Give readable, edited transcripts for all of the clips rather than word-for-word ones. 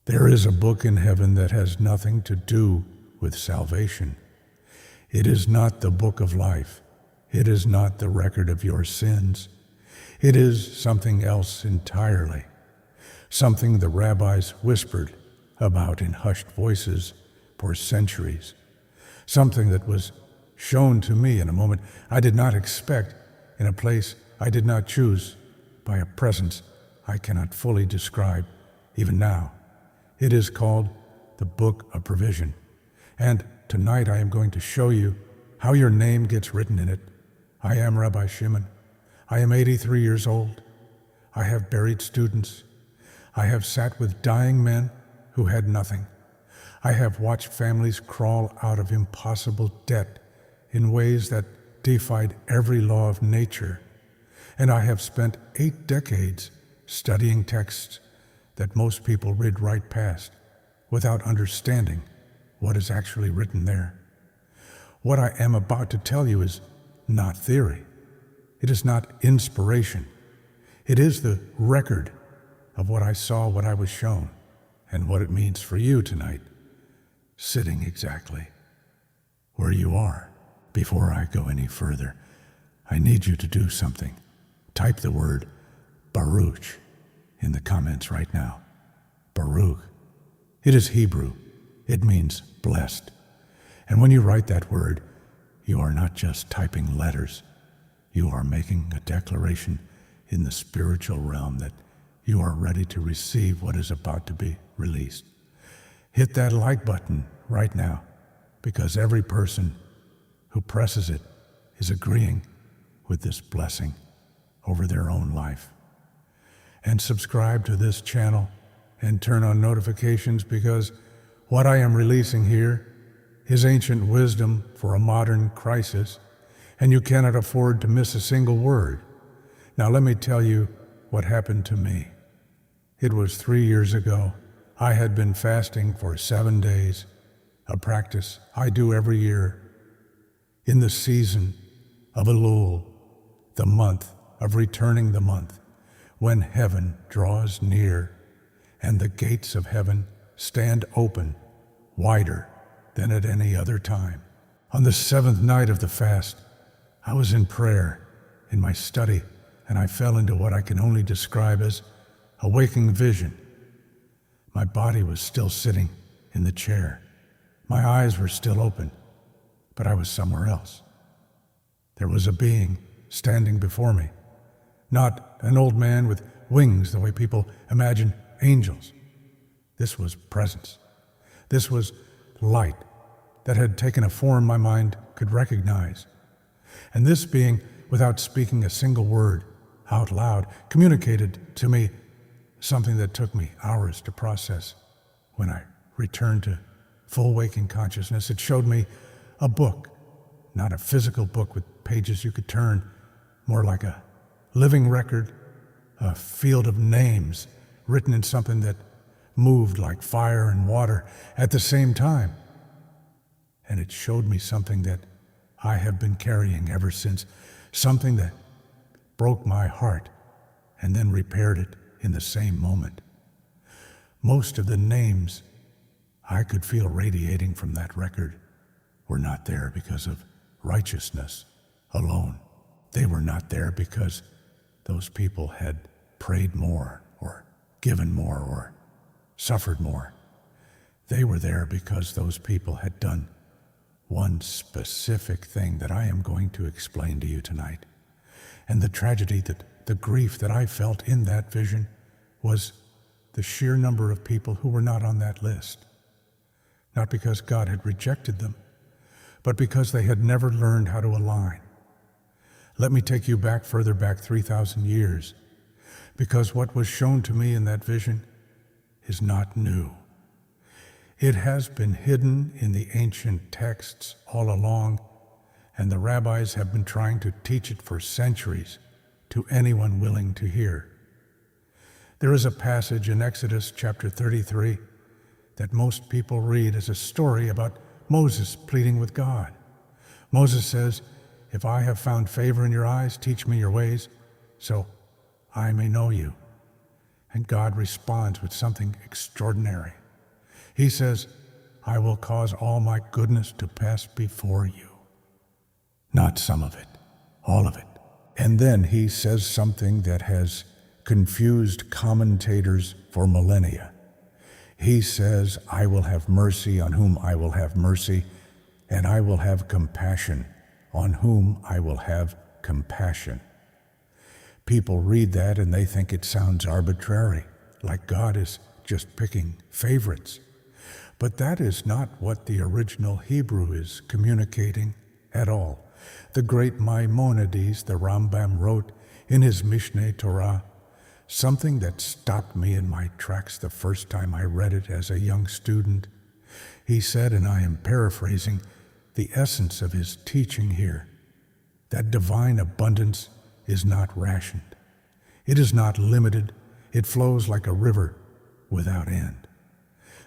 There is a book in heaven that has nothing to do with salvation. It is not the book of life. It is not the record of your sins. It is something else entirely, something the rabbis whispered about in hushed voices for centuries, something that was shown to me in a moment I did not expect, in a place I did not choose, by a presence I cannot fully describe even now. It is called the Book of Provision, and tonight I am going to show you how your name gets written in it. I am Rabbi Shimon. I am 83 years old. I have buried students. I have sat with dying men who had nothing. I have watched families crawl out of impossible debt in ways that defied every law of nature. And I have spent 8 decades studying texts that most people read right past without understanding what is actually written there. What I am about to tell you is not theory. It is not inspiration. It is the record of what I saw, what I was shown, and what it means for you tonight, sitting exactly where you are. Before I go any further, I need you to do something. Type the word Baruch in the comments right now. Baruch. It is Hebrew. It means blessed. And when you write that word, you are not just typing letters. You are making a declaration in the spiritual realm that you are ready to receive what is about to be released. Hit that like button right now, because every person who presses it is agreeing with this blessing over their own life. And subscribe to this channel and turn on notifications, because what I am releasing here is ancient wisdom for a modern crisis, and you cannot afford to miss a single word. Now let me tell you what happened to me. It was 3 years ago. I had been fasting for 7 days, a practice I do every year in the season of Elul, the month of returning the month, when heaven draws near and the gates of heaven stand open, wider than at any other time. On the 7th night of the fast, I was in prayer in my study, and I fell into what I can only describe as a waking vision. My body was still sitting in the chair. My eyes were still open, but I was somewhere else. There was a being standing before me, not an old man with wings the way people imagine angels. This was presence. This was light that had taken a form my mind could recognize. And this being, without speaking a single word out loud, communicated to me something that took me hours to process. When I returned to full waking consciousness, it showed me a book, not a physical book with pages you could turn, more like a living record, a field of names written in something that moved like fire and water at the same time. And it showed me something that I have been carrying ever since, something that broke my heart and then repaired it in the same moment. Most of the names I could feel radiating from that record were not there because of righteousness alone. They were not there because those people had prayed more or given more or suffered more. They were there because those people had done one specific thing that I am going to explain to you tonight. And the tragedy, the grief that I felt in that vision was the sheer number of people who were not on that list. Not because God had rejected them, but because they had never learned how to align. Let me take you back, further back 3,000 years, because what was shown to me in that vision is not new. It has been hidden in the ancient texts all along, and the rabbis have been trying to teach it for centuries to anyone willing to hear. There is a passage in Exodus chapter 33 that most people read as a story about Moses pleading with God. Moses says, "If I have found favor in your eyes, teach me your ways, so I may know you." And God responds with something extraordinary. He says, I will cause all my goodness to pass before you. Not some of it, all of it. And then he says something that has confused commentators for millennia. He says, I will have mercy on whom I will have mercy, and I will have compassion on whom I will have compassion. People read that and they think it sounds arbitrary, like God is just picking favorites. But that is not what the original Hebrew is communicating at all. The great Maimonides, the Rambam, wrote in his Mishneh Torah something that stopped me in my tracks the first time I read it as a young student. He said, and I am paraphrasing, the essence of his teaching here, that divine abundance is not rationed. It is not limited. It flows like a river without end.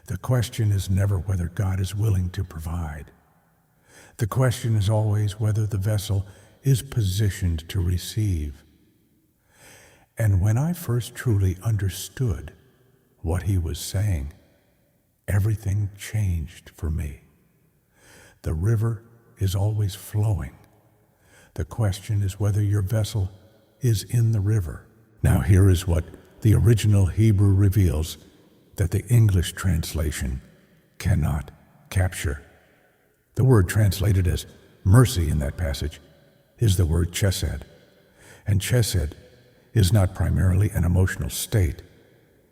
The question is never whether God is willing to provide. The question is always whether the vessel is positioned to receive. And when I first truly understood what he was saying, everything changed for me. The river is always flowing. The question is whether your vessel is in the river. Now here is what the original Hebrew reveals that the English translation cannot capture. The word translated as mercy in that passage is the word chesed. And chesed is not primarily an emotional state.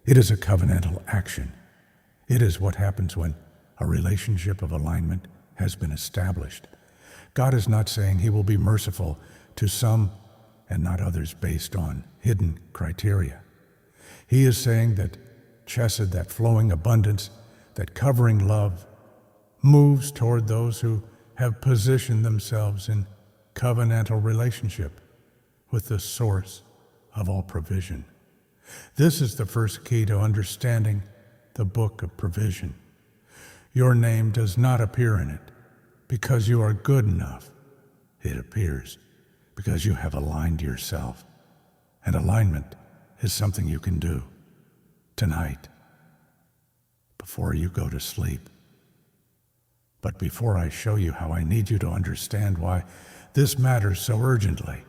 It is a covenantal action. It is what happens when a relationship of alignment has been established. God is not saying he will be merciful to some and not others based on hidden criteria. He is saying that chesed, that flowing abundance, that covering love, moves toward those who have positioned themselves in covenantal relationship with the source of all provision. This is the first key to understanding the book of provision. Your name does not appear in it because you are good enough. It appears because you have aligned yourself. And alignment is something you can do tonight before you go to sleep. But before I show you how I need you to understand why this matters so urgently,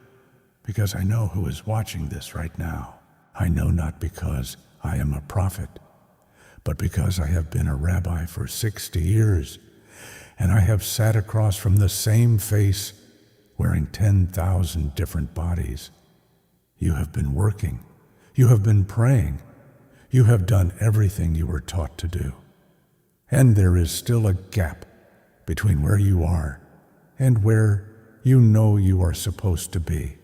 because I know who is watching this right now. I know not because I am a prophet, but because I have been a rabbi for 60 years, and I have sat across from the same face wearing 10,000 different bodies. You have been working. You have been praying. You have done everything you were taught to do. And there is still a gap between where you are and where you know you are supposed to be.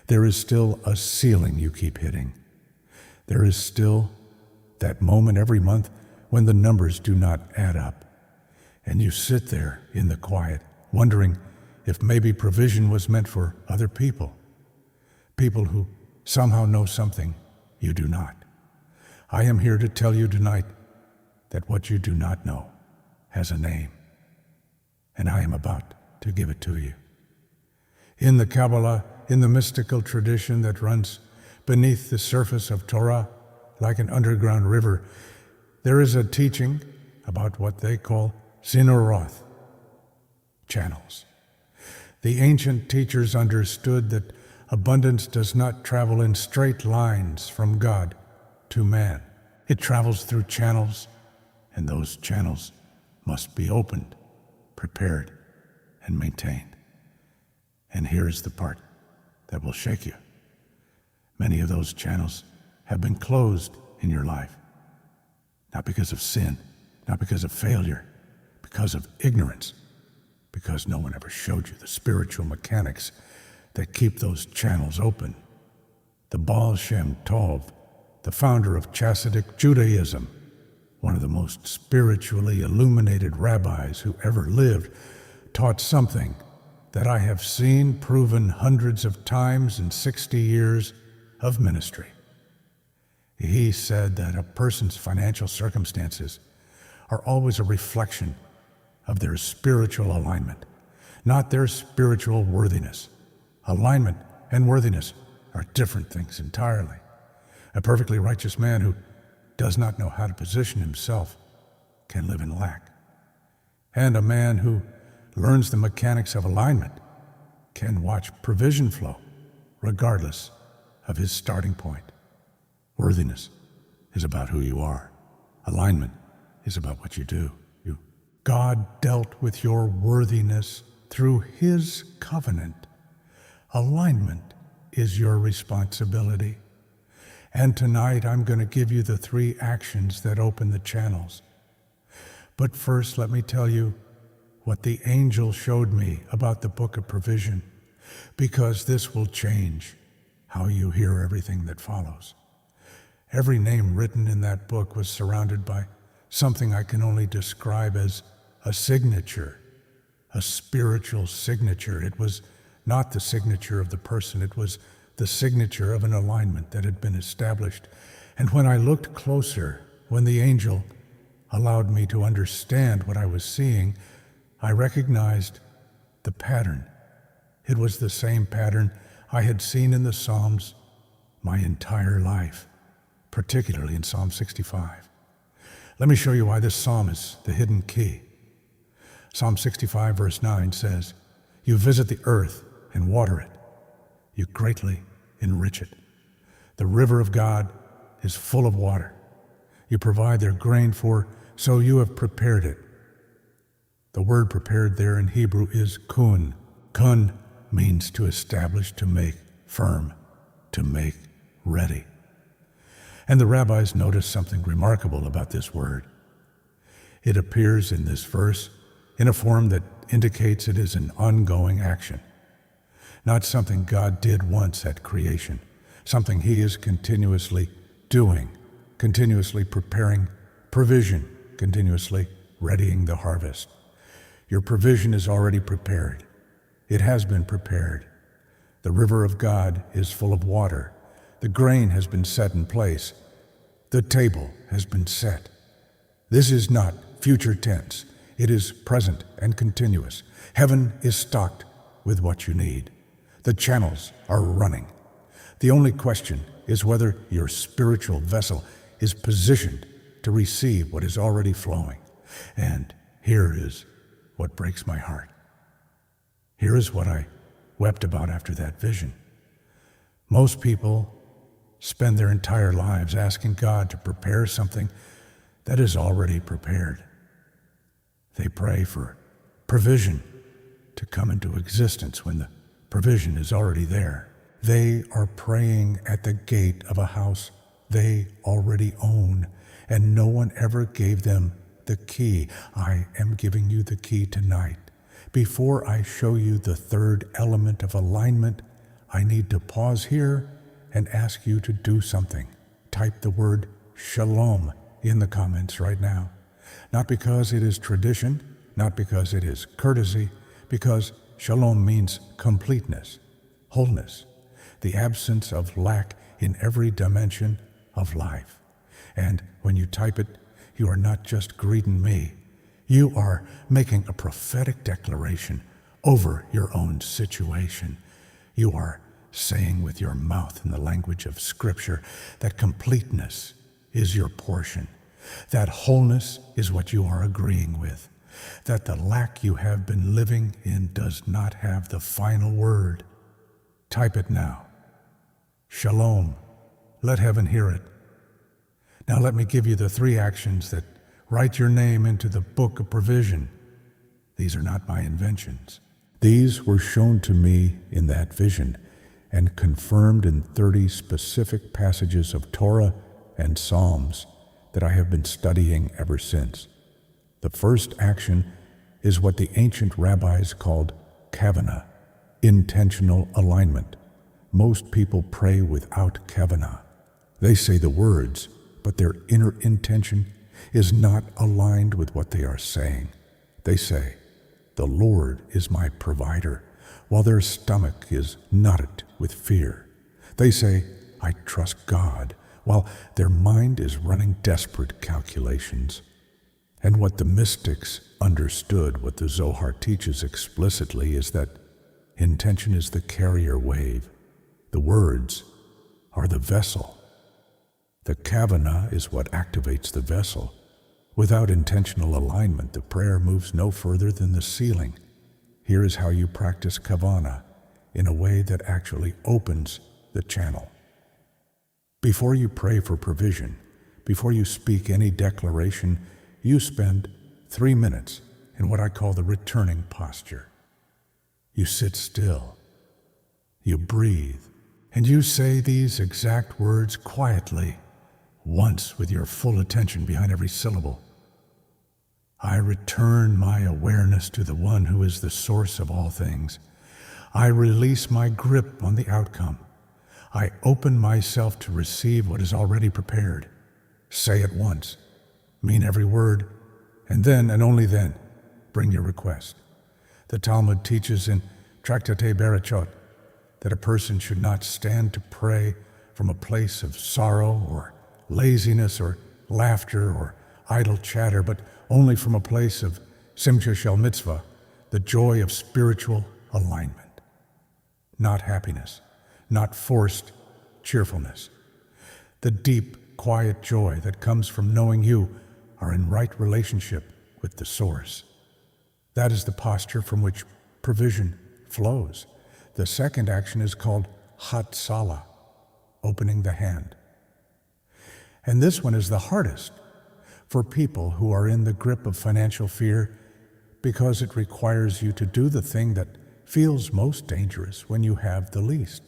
There is still a ceiling you keep hitting. There is still that moment every month when the numbers do not add up. And you sit there in the quiet, wondering if maybe provision was meant for other people. People who somehow know something you do not. I am here to tell you tonight that what you do not know has a name. And I am about to give it to you. In the Kabbalah, in the mystical tradition that runs beneath the surface of Torah like an underground river, there is a teaching about what they call zinuroth, channels. The ancient teachers understood that abundance does not travel in straight lines from God to man. It travels through channels, and those channels must be opened, prepared, and maintained. And here is the part that will shake you. Many of those channels have been closed in your life, not because of sin, not because of failure, because of ignorance, because no one ever showed you the spiritual mechanics that keep those channels open. The Baal Shem Tov, the founder of Hasidic Judaism, one of the most spiritually illuminated rabbis who ever lived, taught something that I have seen proven hundreds of times in 60 years of ministry. He said that a person's financial circumstances are always a reflection of their spiritual alignment, not their spiritual worthiness. Alignment and worthiness are different things entirely. A perfectly righteous man who does not know how to position himself can live in lack. And a man who learns the mechanics of alignment can watch provision flow regardless of his starting point. Worthiness is about who you are. Alignment is about what you do. God dealt with your worthiness through his covenant. Alignment is your responsibility. And tonight I'm going to give you the 3 actions that open the channels. But first, let me tell you what the angel showed me about the book of provision, because this will change how you hear everything that follows. Every name written in that book was surrounded by something I can only describe as a signature, a spiritual signature. It was not the signature of the person, it was the signature of an alignment that had been established. And when I looked closer, when the angel allowed me to understand what I was seeing, I recognized the pattern. It was the same pattern I had seen in the Psalms my entire life, particularly in Psalm 65. Let me show you why this psalm is the hidden key. Psalm 65 verse 9 says, "You visit the earth and water it. You greatly enrich it. The river of God is full of water. You provide their grain for, so you have prepared it." The word prepared there in Hebrew is kun. Kun means to establish, to make firm, to make ready. And the rabbis noticed something remarkable about this word. It appears in this verse in a form that indicates it is an ongoing action, not something God did once at creation, something he is continuously doing, continuously preparing provision, continuously readying the harvest. Your provision is already prepared. It has been prepared. The river of God is full of water. The grain has been set in place. The table has been set. This is not future tense. It is present and continuous. Heaven is stocked with what you need. The channels are running. The only question is whether your spiritual vessel is positioned to receive what is already flowing. And here is what breaks my heart. Here is what I wept about after that vision. Most people spend their entire lives asking God to prepare something that is already prepared. They pray for provision to come into existence when the provision is already there. They are praying at the gate of a house they already own, and no one ever gave them the key. I am giving you the key tonight. Before I show you the 3rd element of alignment, I need to pause here and ask you to do something. Type the word shalom in the comments right now. Not because it is tradition, not because it is courtesy, because shalom means completeness, wholeness, the absence of lack in every dimension of life. And when you type it, you are not just greeting me. You are making a prophetic declaration over your own situation. You are saying with your mouth in the language of Scripture that completeness is your portion, that wholeness is what you are agreeing with, that the lack you have been living in does not have the final word. Type it now. Shalom. Let heaven hear it. Now let me give you the 3 actions that write your name into the book of provision. These are not my inventions. These were shown to me in that vision and confirmed in 30 specific passages of Torah and Psalms that I have been studying ever since. The first action is what the ancient rabbis called kavanah, intentional alignment. Most people pray without kavanah. They say the words, but their inner intention is not aligned with what they are saying. They say, "The Lord is my provider," while their stomach is knotted with fear. They say, "I trust God," while their mind is running desperate calculations. And what the mystics understood, what the Zohar teaches explicitly, is that intention is the carrier wave. The words are the vessel. The kavanah is what activates the vessel. Without intentional alignment, the prayer moves no further than the ceiling. Here is how you practice kavanah in a way that actually opens the channel. Before you pray for provision, before you speak any declaration, you spend 3 minutes in what I call the returning posture. You sit still, you breathe, and you say these exact words quietly, once with your full attention behind every syllable. I return my awareness to the one who is the source of all things. I release my grip on the outcome. I open myself to receive what is already prepared. Say it once, mean every word, and then, and only then, bring your request. The Talmud teaches in Tractate Berachot that a person should not stand to pray from a place of sorrow or laziness or laughter or idle chatter, but only from a place of simcha shel mitzvah, the joy of spiritual alignment. Not happiness, not forced cheerfulness. The deep, quiet joy that comes from knowing you are in right relationship with the source. That is the posture from which provision flows. The second action is called Hatzalah, opening the hand. And this one is the hardest for people who are in the grip of financial fear because it requires you to do the thing that feels most dangerous when you have the least.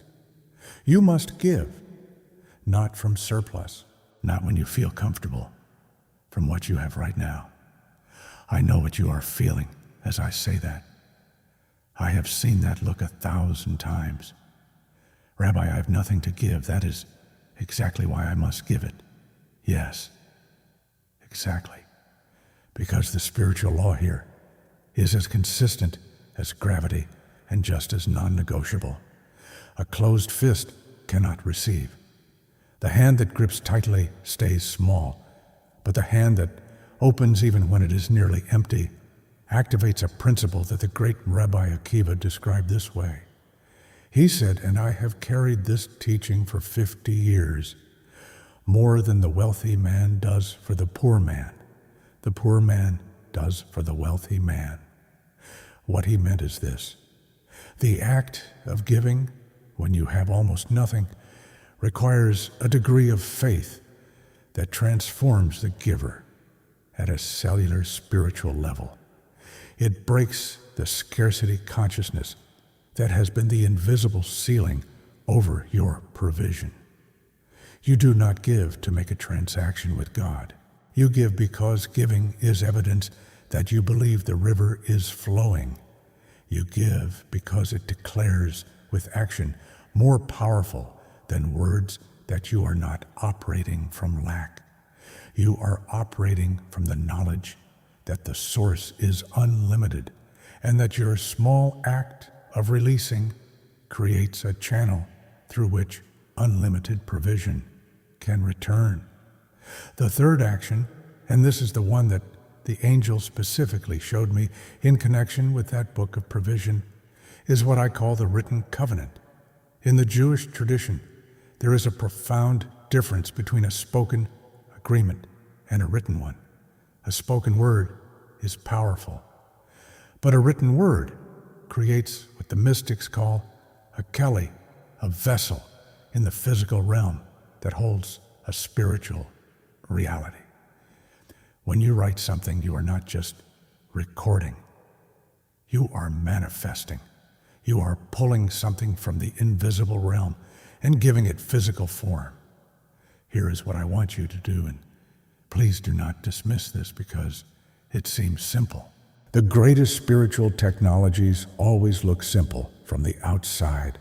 You must give, not from surplus, not when you feel comfortable, from what you have right now. I know what you are feeling as I say that. I have seen that look 1,000 times. Rabbi, I have nothing to give. That is exactly why I must give it. Yes, exactly. Because the spiritual law here is as consistent as gravity and just as non-negotiable. A closed fist cannot receive. The hand that grips tightly stays small, but the hand that opens even when it is nearly empty activates a principle that the great Rabbi Akiva described this way. He said, and I have carried this teaching for 50 years, more than the wealthy man does for the poor man does for the wealthy man. What he meant is this: the act of giving, when you have almost nothing, requires a degree of faith that transforms the giver at a cellular spiritual level. It breaks the scarcity consciousness that has been the invisible ceiling over your provision. You do not give to make a transaction with God. You give because giving is evidence that you believe the river is flowing. You give because it declares with action more powerful than words that you are not operating from lack. You are operating from the knowledge that the source is unlimited and that your small act of releasing creates a channel through which unlimited provision can return. The third action, and this is the one that the angel specifically showed me in connection with that book of provision, is what I call the written covenant. In the Jewish tradition, there is a profound difference between a spoken agreement and a written one. A spoken word is powerful, but a written word creates what the mystics call a keli, a vessel in the physical realm that holds a spiritual reality. When you write something, you are not just recording. You are manifesting. You are pulling something from the invisible realm and giving it physical form. Here is what I want you to do, and please do not dismiss this because it seems simple. The greatest spiritual technologies always look simple from the outside.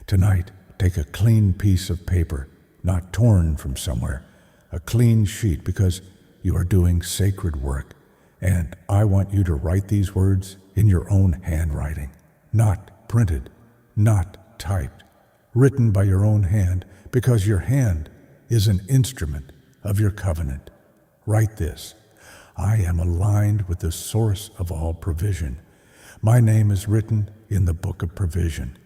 Tonight, take a clean piece of paper, not torn from somewhere, a clean sheet, because you are doing sacred work, and I want you to write these words in your own handwriting, not printed, not typed, written by your own hand, because your hand is an instrument of your covenant. Write this: I am aligned with the source of all provision. My name is written in the book of provision.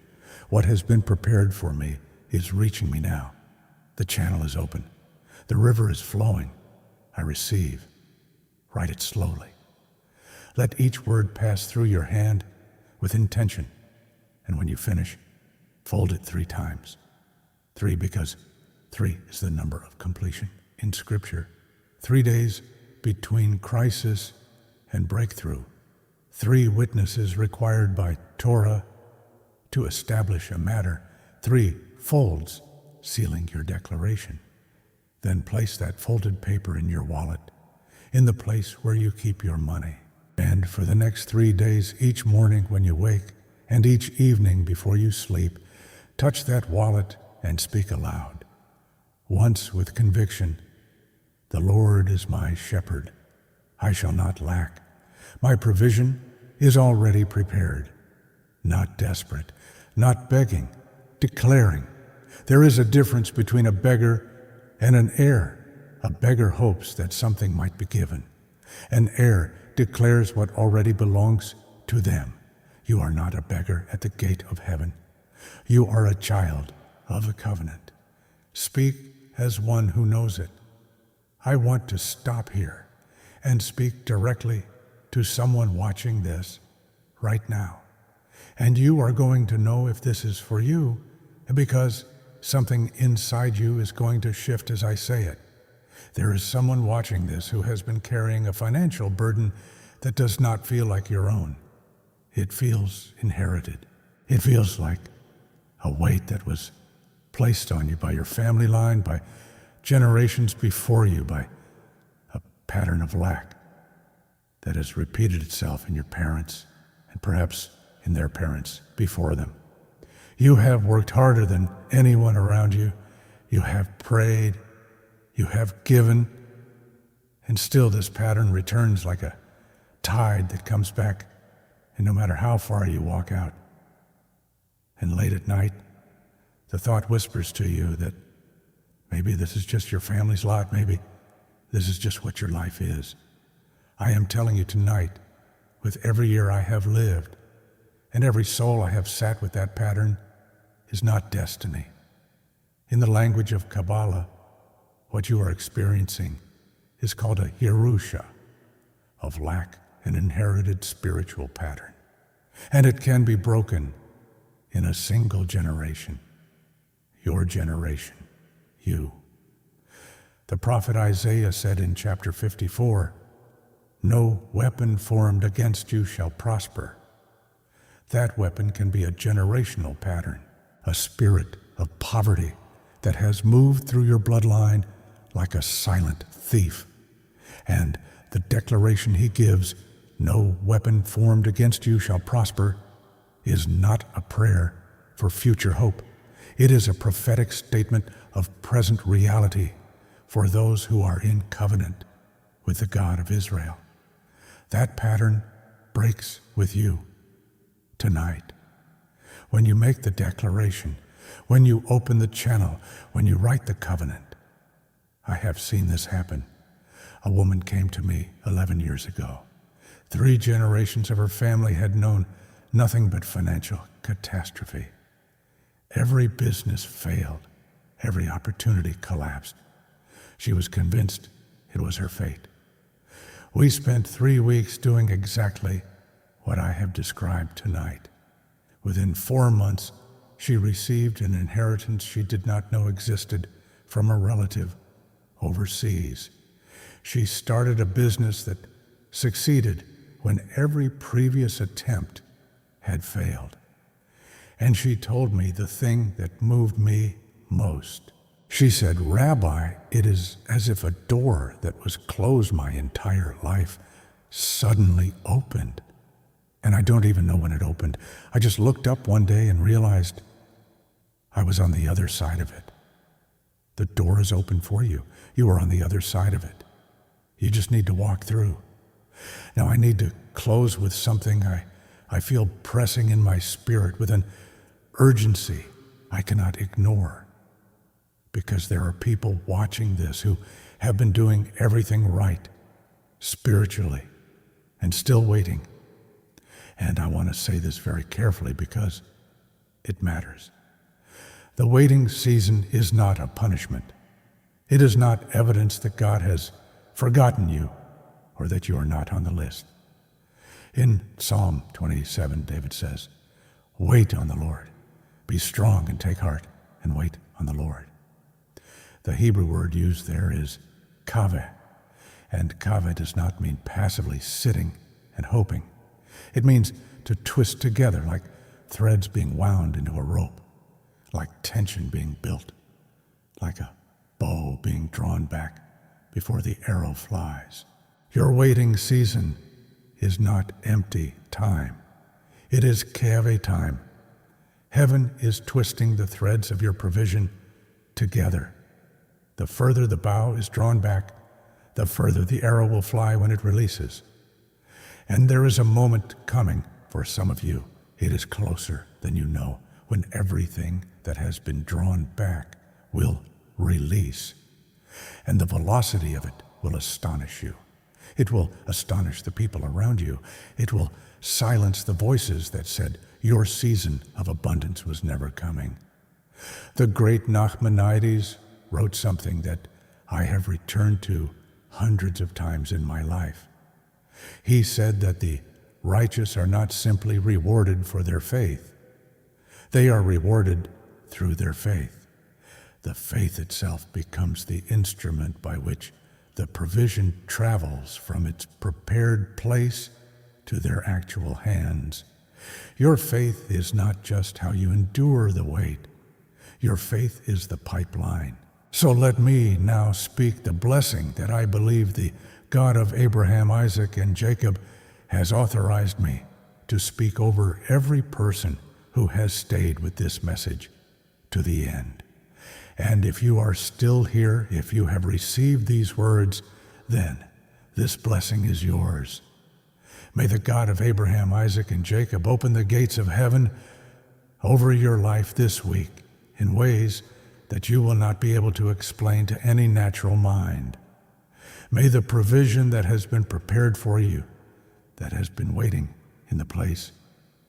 What has been prepared for me is reaching me now. The channel is open. The river is flowing. I receive. Write it slowly. Let each word pass through your hand with intention, and when you finish, fold it 3 times. 3 because 3 is the number of completion in Scripture. 3 days between crisis and breakthrough. 3 witnesses required by Torah to establish a matter. 3 folds sealing your declaration. Then place that folded paper in your wallet, in the place where you keep your money. And for the next 3 days, each morning when you wake and each evening before you sleep, touch that wallet and speak aloud. Once with conviction, "The Lord is my shepherd. I shall not lack. My provision is already prepared." Not desperate, not begging, declaring. There is a difference between a beggar and an heir. A beggar hopes that something might be given. An heir declares what already belongs to them. You are not a beggar at the gate of heaven. You are a child of the covenant. Speak as one who knows it. I want to stop here and speak directly to someone watching this right now. And you are going to know if this is for you, because something inside you is going to shift as I say it. There is someone watching this who has been carrying a financial burden that does not feel like your own. It feels inherited. It feels like a weight that was placed on you by your family line, by generations before you, by a pattern of lack that has repeated itself in your parents and perhaps in their parents before them. You have worked harder than anyone around you. You have prayed. You have given. And still this pattern returns like a tide that comes back, and no matter how far you walk out. And late at night, the thought whispers to you that maybe this is just your family's lot. Maybe this is just what your life is. I am telling you tonight, with every year I have lived, and every soul I have sat with, that pattern is not destiny. In the language of Kabbalah, what you are experiencing is called a Yerusha, of lack, an inherited spiritual pattern. And it can be broken in a single generation. Your generation, you. The prophet Isaiah said in chapter 54, "No weapon formed against you shall prosper." That weapon can be a generational pattern, a spirit of poverty that has moved through your bloodline like a silent thief. And the declaration he gives, "No weapon formed against you shall prosper," is not a prayer for future hope. It is a prophetic statement of present reality for those who are in covenant with the God of Israel. That pattern breaks with you tonight. When you make the declaration, when you open the channel, when you write the covenant. I have seen this happen. A woman came to me 11 years ago. 3 generations of her family had known nothing but financial catastrophe. Every business failed. Every opportunity collapsed. She was convinced it was her fate. We spent 3 weeks doing exactly what I have described tonight. Within 4 months, she received an inheritance she did not know existed from a relative overseas. She started a business that succeeded when every previous attempt had failed. And she told me the thing that moved me most. She said, "Rabbi, it is as if a door that was closed my entire life suddenly opened. And I don't even know when it opened. I just looked up one day and realized I was on the other side of it." The door is open for you. You are on the other side of it. You just need to walk through. Now I need to close with something I feel pressing in my spirit with an urgency I cannot ignore, because there are people watching this who have been doing everything right spiritually and still waiting. And I want to say this very carefully because it matters. The waiting season is not a punishment. It is not evidence that God has forgotten you or that you are not on the list. In Psalm 27, David says, "Wait on the Lord. Be strong and take heart, and wait on the Lord." The Hebrew word used there is kaveh, and kaveh does not mean passively sitting and hoping. It means to twist together like threads being wound into a rope, like tension being built, like a bow being drawn back before the arrow flies. Your waiting season is not empty time. It is kaveh time. Heaven is twisting the threads of your provision together. The further the bow is drawn back, the further the arrow will fly when it releases. And there is a moment coming for some of you. It is closer than you know, when everything that has been drawn back will release. And the velocity of it will astonish you. It will astonish the people around you. It will silence the voices that said your season of abundance was never coming. The great Nachmanides wrote something that I have returned to hundreds of times in my life. He said that the righteous are not simply rewarded for their faith. They are rewarded through their faith. The faith itself becomes the instrument by which the provision travels from its prepared place to their actual hands. Your faith is not just how you endure the wait. Your faith is the pipeline. So let me now speak the blessing that I believe the God of Abraham, Isaac, and Jacob has authorized me to speak over every person who has stayed with this message to the end. And if you are still here, if you have received these words, then this blessing is yours. May the God of Abraham, Isaac, and Jacob open the gates of heaven over your life this week in ways that you will not be able to explain to any natural mind. May the provision that has been prepared for you, that has been waiting in the place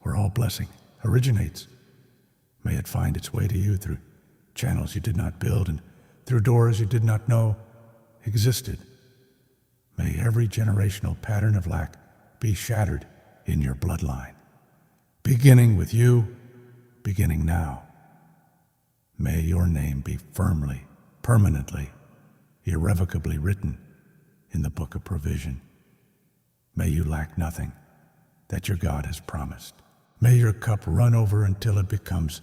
where all blessing originates, may it find its way to you through channels you did not build and through doors you did not know existed. May every generational pattern of lack be shattered in your bloodline, beginning with you, beginning now. May your name be firmly, permanently, irrevocably written in the book of provision. May you lack nothing that your God has promised. May your cup run over until it becomes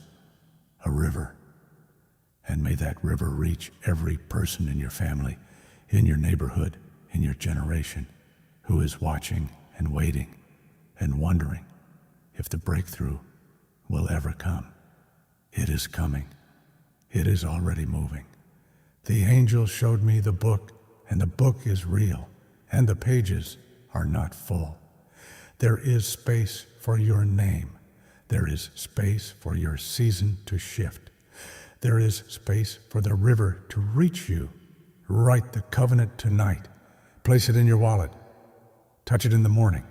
a river. And may that river reach every person in your family, in your neighborhood, in your generation, who is watching and waiting and wondering if the breakthrough will ever come. It is coming. It is already moving. The angel showed me the book, and the book is real, and the pages are not full. There is space for your name. There is space for your season to shift. There is space for the river to reach you. Write the covenant tonight. Place it in your wallet. Touch it in the morning.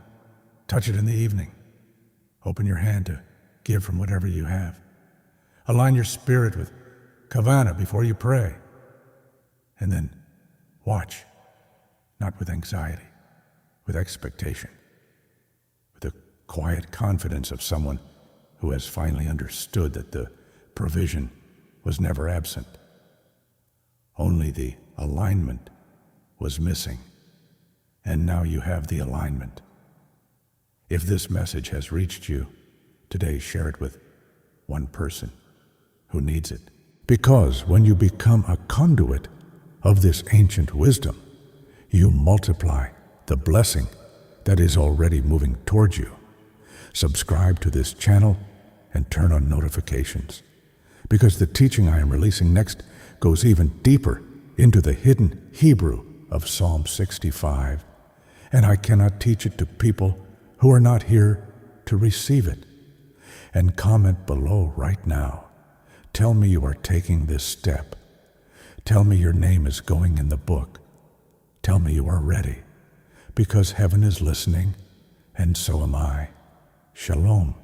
Touch it in the evening. Open your hand to give from whatever you have. Align your spirit with Kavana before you pray. And then watch, not with anxiety, with expectation, with the quiet confidence of someone who has finally understood that the provision was never absent. Only the alignment was missing, and now you have the alignment. If this message has reached you today, share it with one person who needs it. Because when you become a conduit of this ancient wisdom, you multiply the blessing that is already moving towards you. Subscribe to this channel and turn on notifications, because the teaching I am releasing next goes even deeper into the hidden Hebrew of Psalm 65, and I cannot teach it to people who are not here to receive it. And comment below right now. Tell me you are taking this step. Tell me your name is going in the book. Tell me you are ready, because heaven is listening, and so am I. Shalom.